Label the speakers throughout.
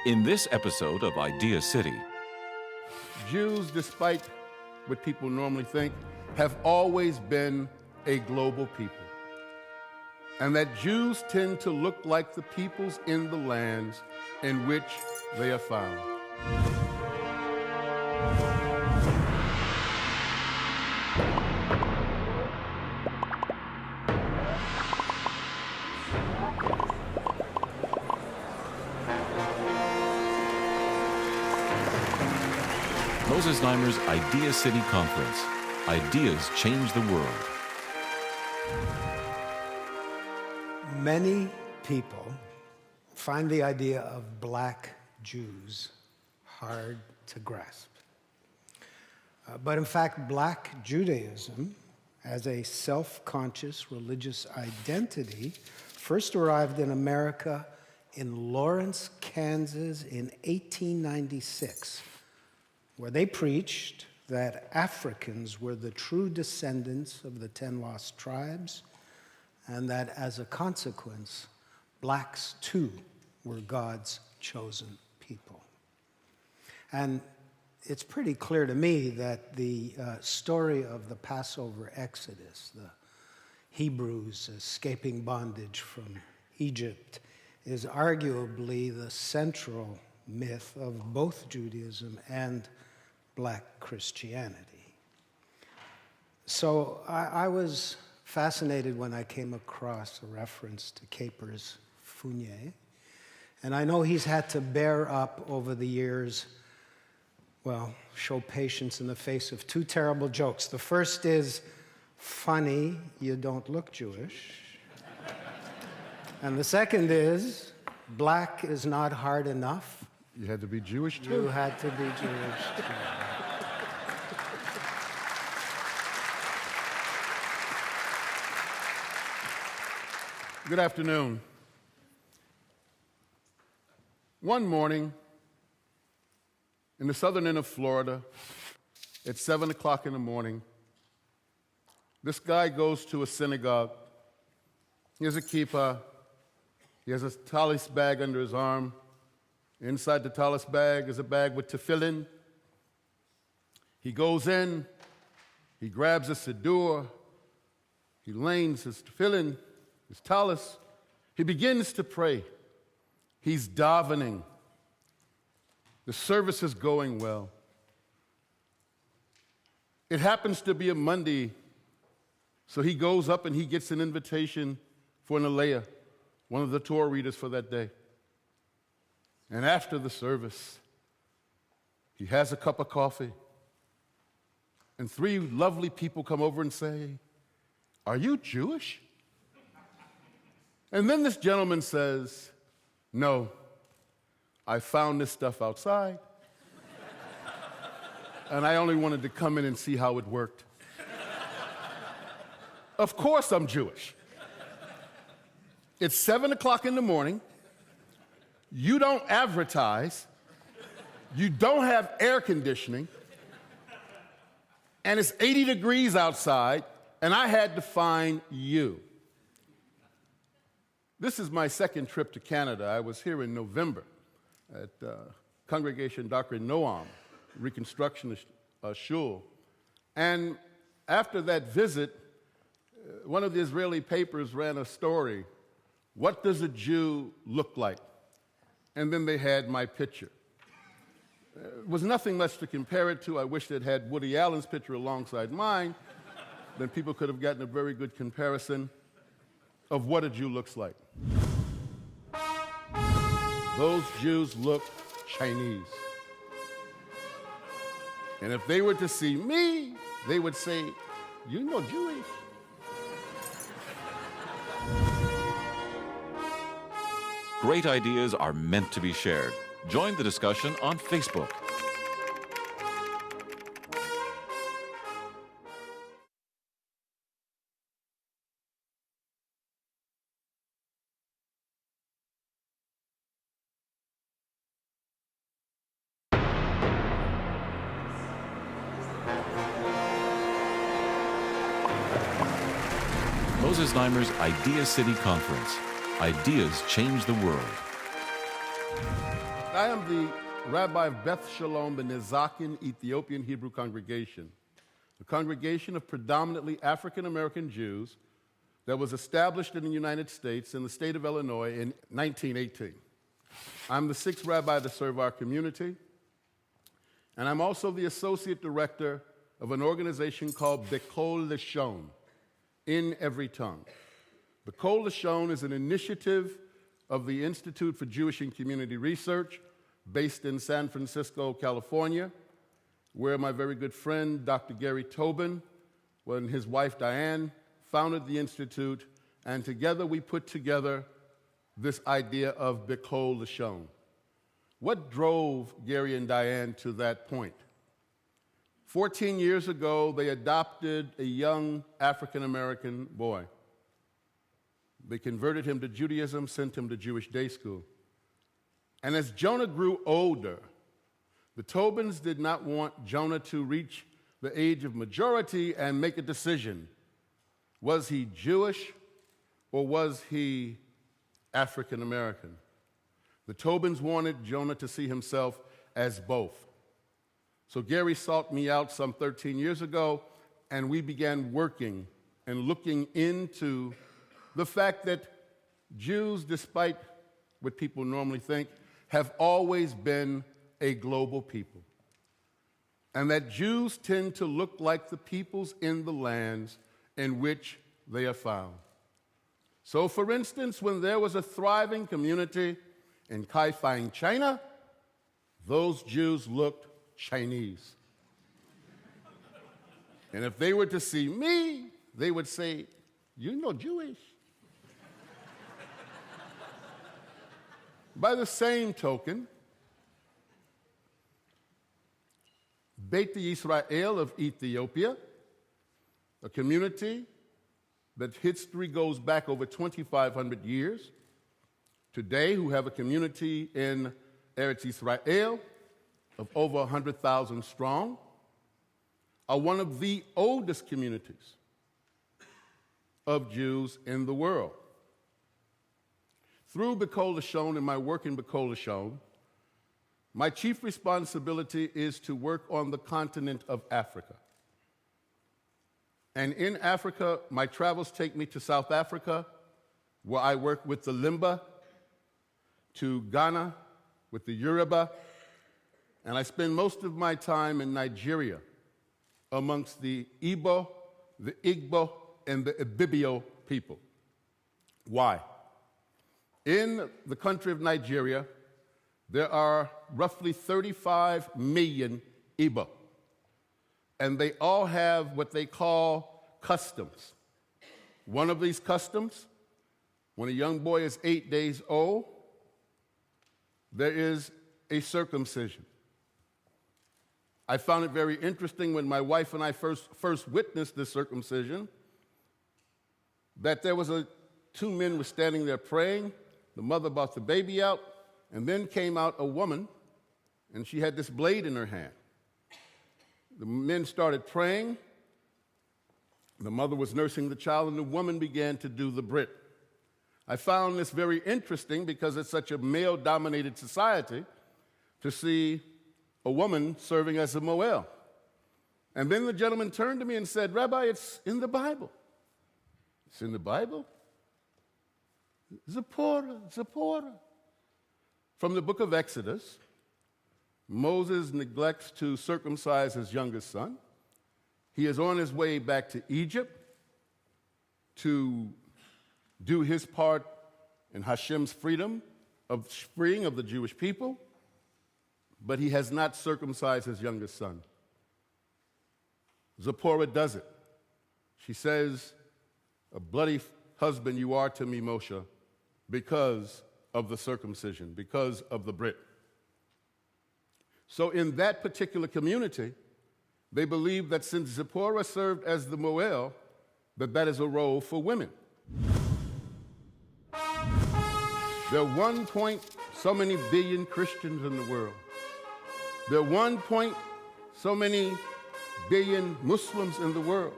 Speaker 1: In this episode of Idea City,
Speaker 2: Jews, despite what people normally think, have always been a global people. And that Jews tend to look like the peoples in the lands in which they are found.
Speaker 1: Moses Znaimer's Idea City Conference. Ideas change the world.
Speaker 3: Many people find the idea of black Jews hard to grasp. But in fact, black Judaism, as a self-conscious religious identity, first arrived in America in Lawrence, Kansas in 1896, where they preached that Africans were the true descendants of the 10 lost tribes, and that as a consequence, blacks too were God's chosen people. And it's pretty clear to me that the story of the Passover Exodus, the Hebrews escaping bondage from Egypt, is arguably the central myth of both Judaism and black Christianity. So I was fascinated when I came across a reference to Capers Funnye, and I know he's had to bear up over the years, well, show patience in the face of two terrible jokes. The first is, funny, you don't look Jewish. And the second is, black is not hard enough.
Speaker 2: You had to be Jewish too.
Speaker 3: You had to be Jewish too.
Speaker 2: Good afternoon. One morning, in the southern end of Florida, at 7 o'clock in the morning, this guy goes to a synagogue. He has a kippah. He has a talis bag under his arm. Inside the talis bag is a bag with tefillin. He goes in, he grabs a siddur, he lanes his tefillin, his talis. He begins to pray. He's davening. The service is going well. It happens to be a Monday, so he goes up and he gets an invitation for an aliyah, one of the Torah readers for that day. And after the service, he has a cup of coffee, and three lovely people come over and say, "Are you Jewish?" And then this gentleman says, "No, I found this stuff outside, and I only wanted to come in and see how it worked. Of course I'm Jewish. It's 7 o'clock in the morning. You don't advertise. You don't have air conditioning. And it's 80 degrees outside, and I had to find you." This is my second trip to Canada. I was here in November at Congregation Dr. Noam, Reconstructionist Shul. And after that visit, one of the Israeli papers ran a story, "What does a Jew look like?" And then they had my picture. It was nothing much to compare it to. I wish they'd had Woody Allen's picture alongside mine. Then people could have gotten a very good comparison of what a Jew looks like. Those Jews look Chinese. And if they were to see me, they would say, "You know Jewish."
Speaker 1: Great ideas are meant to be shared. Join the discussion on Facebook. Moses Znaimer's Idea City Conference. Ideas change the world.
Speaker 2: I am the rabbi of Beth Shalom in the Zaken Ethiopian Hebrew congregation, a congregation of predominantly African-American Jews that was established in the United States in the state of Illinois in 1918. I'm the sixth rabbi to serve our community, and I'm also the associate director of an organization called Lashon, in every tongue. Lashon is an initiative of the Institute for Jewish and Community Research based in San Francisco, California, where my very good friend, Dr. Gary Tobin, and his wife, Diane, founded the Institute, and together we put together this idea of Lashon. What drove Gary and Diane to that point? 14 years ago, they adopted a young African-American boy. They converted him to Judaism, sent him to Jewish day school. And as Jonah grew older, the Tobins did not want Jonah to reach the age of majority and make a decision. Was he Jewish or was he African American? The Tobins wanted Jonah to see himself as both. So Gary sought me out some 13 years ago, and we began working and looking into the fact that Jews, despite what people normally think, have always been a global people, and that Jews tend to look like the peoples in the lands in which they are found. So, for instance, when there was a thriving community in Kaifeng, China, those Jews looked Chinese. And if they were to see me, they would say, "You're no Jewish." By the same token, Beit Israel of Ethiopia, a community that history goes back over 2,500 years, today who have a community in Eretz Israel of over 100,000 strong, are one of the oldest communities of Jews in the world. Through Lashon and my work in Lashon, my chief responsibility is to work on the continent of Africa. And in Africa, my travels take me to South Africa, where I work with the Limba, to Ghana with the Yoruba, and I spend most of my time in Nigeria amongst the Igbo, the Igbo, and the Ibibio people. Why? In the country of Nigeria, there are roughly 35 million Igbo, and they all have what they call customs. One of these customs, when a young boy is 8 days old, there is a circumcision. I found it very interesting when my wife and I first witnessed this circumcision, that there was two men were standing there praying. The mother brought the baby out, and then came out a woman, and she had this blade in her hand. The men started praying. The mother was nursing the child, and the woman began to do the Brit. I found this very interesting because it's such a male-dominated society to see a woman serving as a Moel. And then the gentleman turned to me and said, "Rabbi, it's in the Bible." "It's in the Bible?" Zipporah. From the book of Exodus, Moses neglects to circumcise his youngest son. He is on his way back to Egypt to do his part in Hashem's freeing of the Jewish people, but he has not circumcised his youngest son. Zipporah does it. She says, "A bloody husband you are to me, Moshe, because of the circumcision, because of the Brit." So in that particular community, they believe that since Zipporah served as the Moel, that is a role for women. There are 1 point so many billion Christians in the world. There are 1 point so many billion Muslims in the world.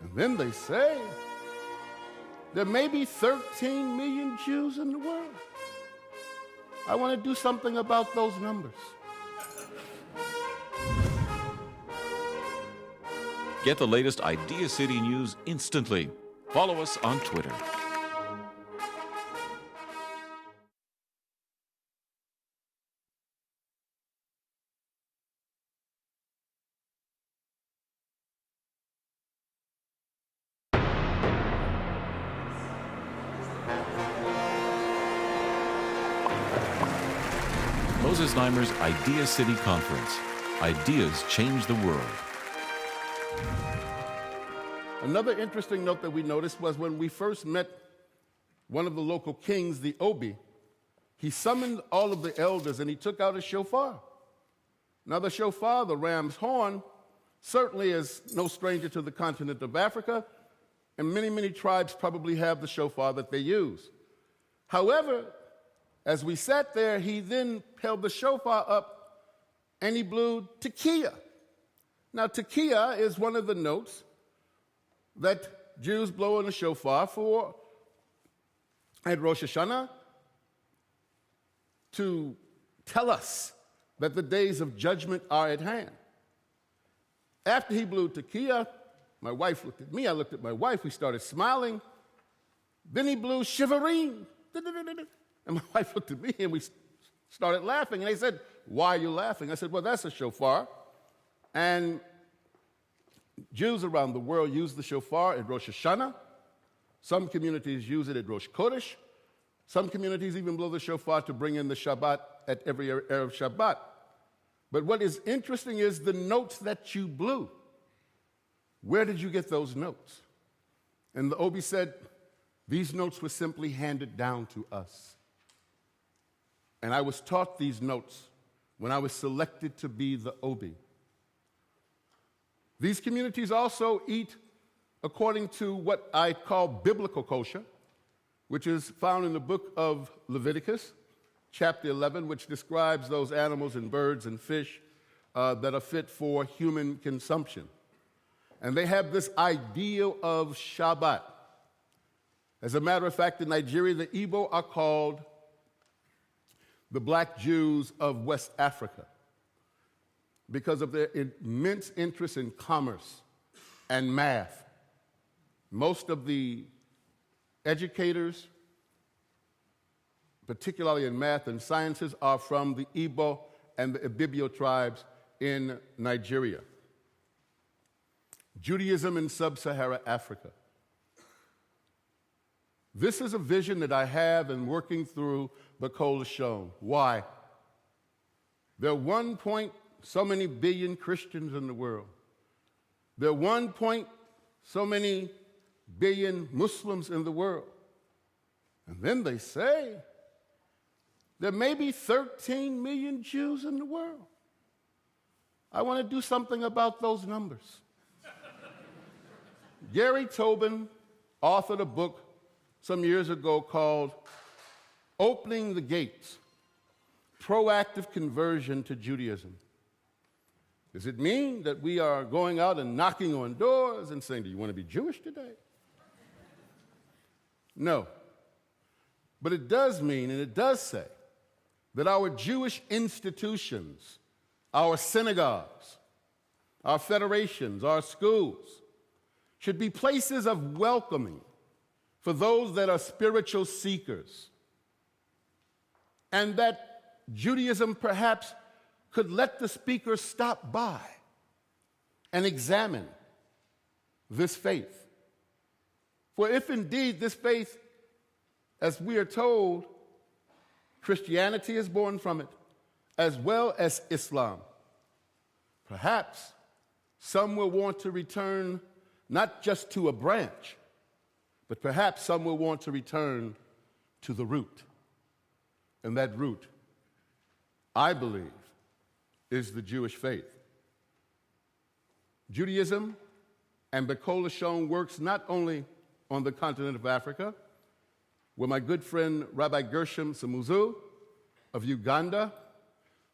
Speaker 2: And then they say there may be 13 million Jews in the world. I want to do something about those numbers.
Speaker 1: Get the latest Idea City news instantly. Follow us on Twitter. Moses Znaimer's Idea City Conference. Ideas change the world.
Speaker 2: Another interesting note that we noticed was when we first met one of the local kings, the Obi, he summoned all of the elders and he took out a shofar. Now, the shofar, the ram's horn, certainly is no stranger to the continent of Africa, and many, many tribes probably have the shofar that they use. However, as we sat there, he then held the shofar up and he blew tekiah. Now, tekiah is one of the notes that Jews blow in the shofar for at Rosh Hashanah to tell us that the days of judgment are at hand. After he blew tekiah, my wife looked at me, I looked at my wife, we started smiling. Then he blew shivarim. And my wife looked at me and we started laughing. And they said, "Why are you laughing?" I said, "Well, that's a shofar." And Jews around the world use the shofar at Rosh Hashanah. Some communities use it at Rosh Chodesh. Some communities even blow the shofar to bring in the Shabbat at every Erev Shabbat. But what is interesting is the notes that you blew. Where did you get those notes? And the Obi said, these notes were simply handed down to us. And I was taught these notes when I was selected to be the Obi. These communities also eat according to what I call biblical kosher, which is found in the book of Leviticus, chapter 11, which describes those animals and birds and fish that are fit for human consumption. And they have this ideal of Shabbat. As a matter of fact, in Nigeria, the Igbo are called the black Jews of West Africa because of their immense interest in commerce and math. Most of the educators, particularly in math and sciences, are from the Igbo and the Ibibio tribes in Nigeria. Judaism in sub-Saharan Africa. This is a vision that I have in working through the Lashon. Why? There are 1 point so many billion Christians in the world. There are 1 point so many billion Muslims in the world. And then they say there may be 13 million Jews in the world. I want to do something about those numbers. Gary Tobin authored a book some years ago called Opening the Gates, Proactive Conversion to Judaism. Does it mean that we are going out and knocking on doors and saying, "Do you want to be Jewish today?" No. But it does mean, and it does say, that our Jewish institutions, our synagogues, our federations, our schools, should be places of welcoming for those that are spiritual seekers. And that Judaism perhaps could let the speaker stop by and examine this faith. For if indeed this faith, as we are told, Christianity is born from it, as well as Islam, perhaps some will want to return not just to a branch, but perhaps some will want to return to the root. And that root, I believe, is the Jewish faith. Judaism and the Lashon works not only on the continent of Africa, where my good friend Rabbi Gershom Samuzu of Uganda,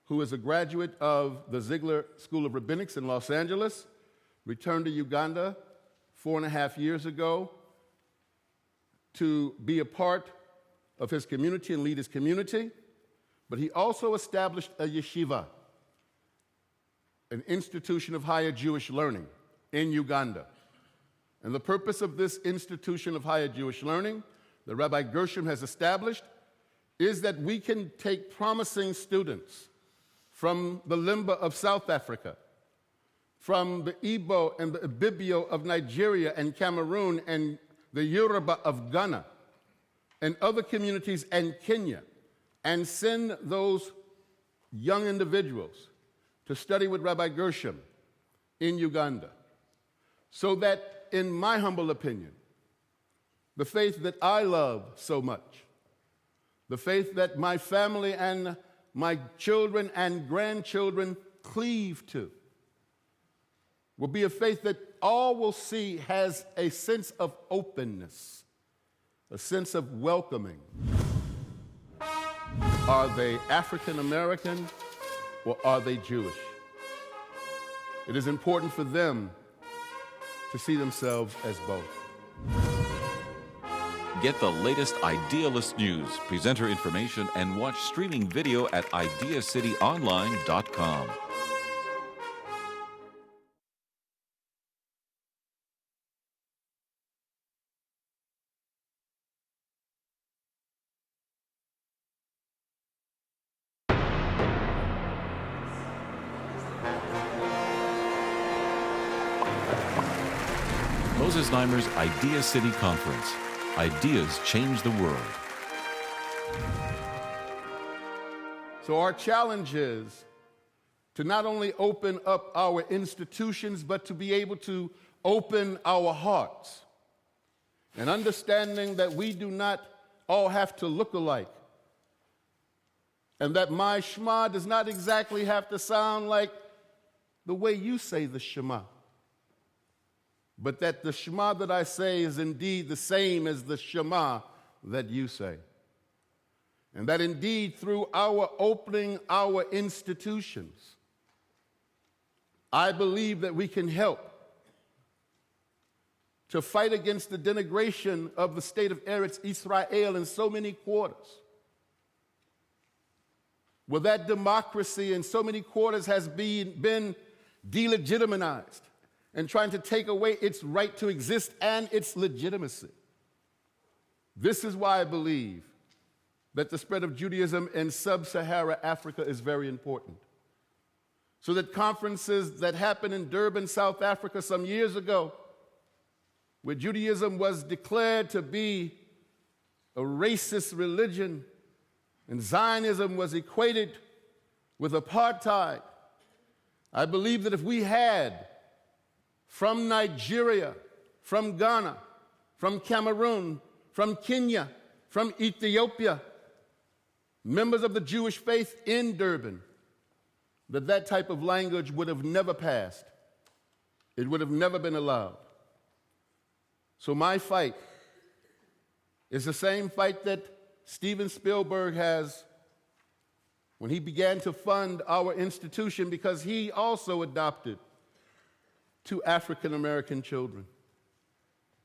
Speaker 2: who is a graduate of the Ziegler School of Rabbinics in Los Angeles, returned to Uganda 4.5 years ago to be a part of his community and lead his community. But he also established a yeshiva, an institution of higher Jewish learning in Uganda. And the purpose of this institution of higher Jewish learning that Rabbi Gershom has established is that we can take promising students from the Limba of South Africa, from the Igbo and the Ibibio of Nigeria and Cameroon, and the Yoruba of Ghana, and other communities and Kenya, and send those young individuals to study with Rabbi Gershom in Uganda, so that, in my humble opinion, the faith that I love so much, the faith that my family and my children and grandchildren cleave to, will be a faith that all will see has a sense of openness, a sense of welcoming. Are they African American or are they Jewish? It is important for them to see themselves as both.
Speaker 1: Get the latest Idealist news, presenter information, and watch streaming video at ideacityonline.com. Moses Znaimer's Idea City Conference. Ideas change the world.
Speaker 2: So our challenge is to not only open up our institutions, but to be able to open our hearts. And understanding that we do not all have to look alike. And that my Shema does not exactly have to sound like the way you say the Shema. But that the Shema that I say is indeed the same as the Shema that you say. And that indeed through our opening our institutions, I believe that we can help to fight against the denigration of the state of Eretz Israel in so many quarters. Where that democracy in so many quarters has been delegitimized and trying to take away its right to exist and its legitimacy. This is why I believe that the spread of Judaism in sub-Saharan Africa is very important. So that conferences that happened in Durban, South Africa some years ago, where Judaism was declared to be a racist religion and Zionism was equated with apartheid, I believe that if we had from Nigeria, from Ghana, from Cameroon, from Kenya, from Ethiopia, members of the Jewish faith in Durban, that type of language would have never passed. It would have never been allowed. So my fight is the same fight that Steven Spielberg has when he began to fund our institution, because he also adopted 2 African American children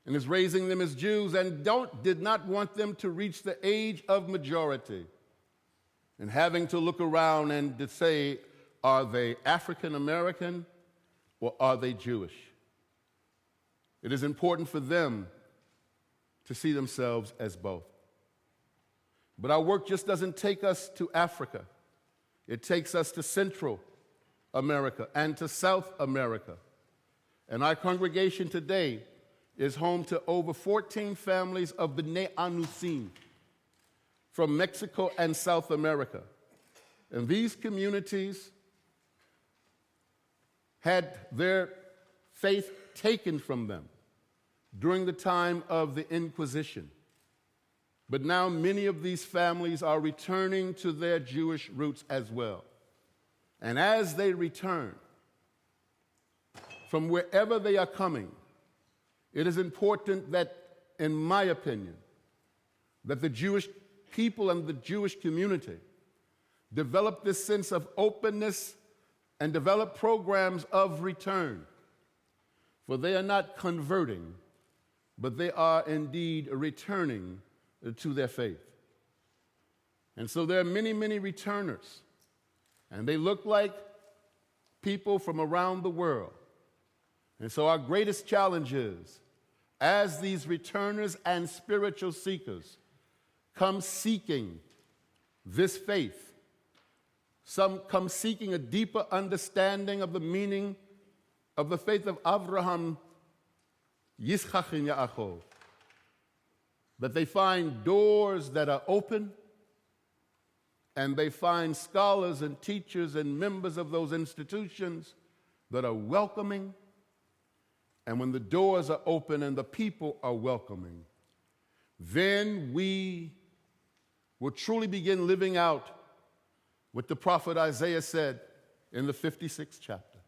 Speaker 2: and is raising them as Jews and did not want them to reach the age of majority and having to look around and to say, are they African American or are they Jewish? It is important for them to see themselves as both. But our work just doesn't take us to Africa. It takes us to Central America and to South America. And our congregation today is home to over 14 families of B'nai Anusim from Mexico and South America. And these communities had their faith taken from them during the time of the Inquisition. But now many of these families are returning to their Jewish roots as well. And as they return, from wherever they are coming, it is important that, in my opinion, that the Jewish people and the Jewish community develop this sense of openness and develop programs of return. For they are not converting, but they are indeed returning to their faith. And so there are many, many returners. And they look like people from around the world. And so our greatest challenge is, as these returners and spiritual seekers come seeking this faith, some come seeking a deeper understanding of the meaning of the faith of Abraham, Yitzchak, and Yaakov, that they find doors that are open, and they find scholars and teachers and members of those institutions that are welcoming. And when the doors are open and the people are welcoming, then we will truly begin living out what the prophet Isaiah said in the 56th chapter.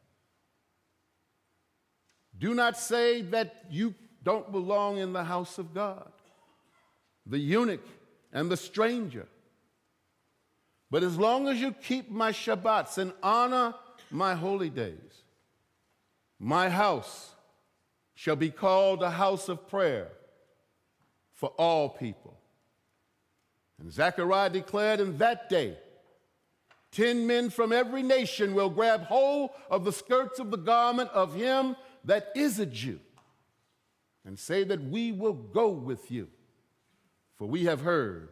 Speaker 2: Do not say that you don't belong in the house of God, the eunuch and the stranger. But as long as you keep my Shabbats and honor my holy days, my house shall be called a house of prayer for all people. And Zechariah declared, in that day, 10 men from every nation will grab hold of the skirts of the garment of him that is a Jew and say that we will go with you, for we have heard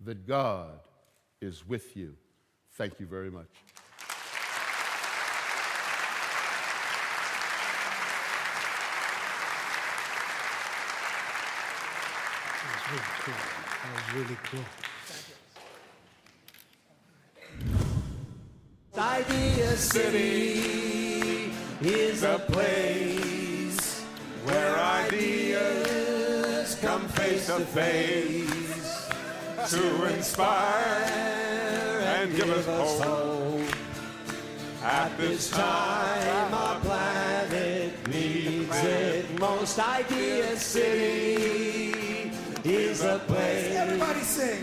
Speaker 2: that God is with you. Thank you very much.
Speaker 3: That was really cool.
Speaker 4: Ideacity is a place where ideas come face to face to inspire and give us hope. At this time, our planet needs it most. Ideacity is a place. Everybody sing.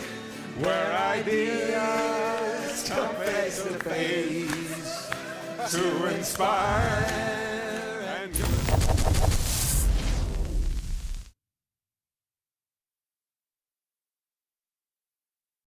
Speaker 4: Where ideas come face to face to inspire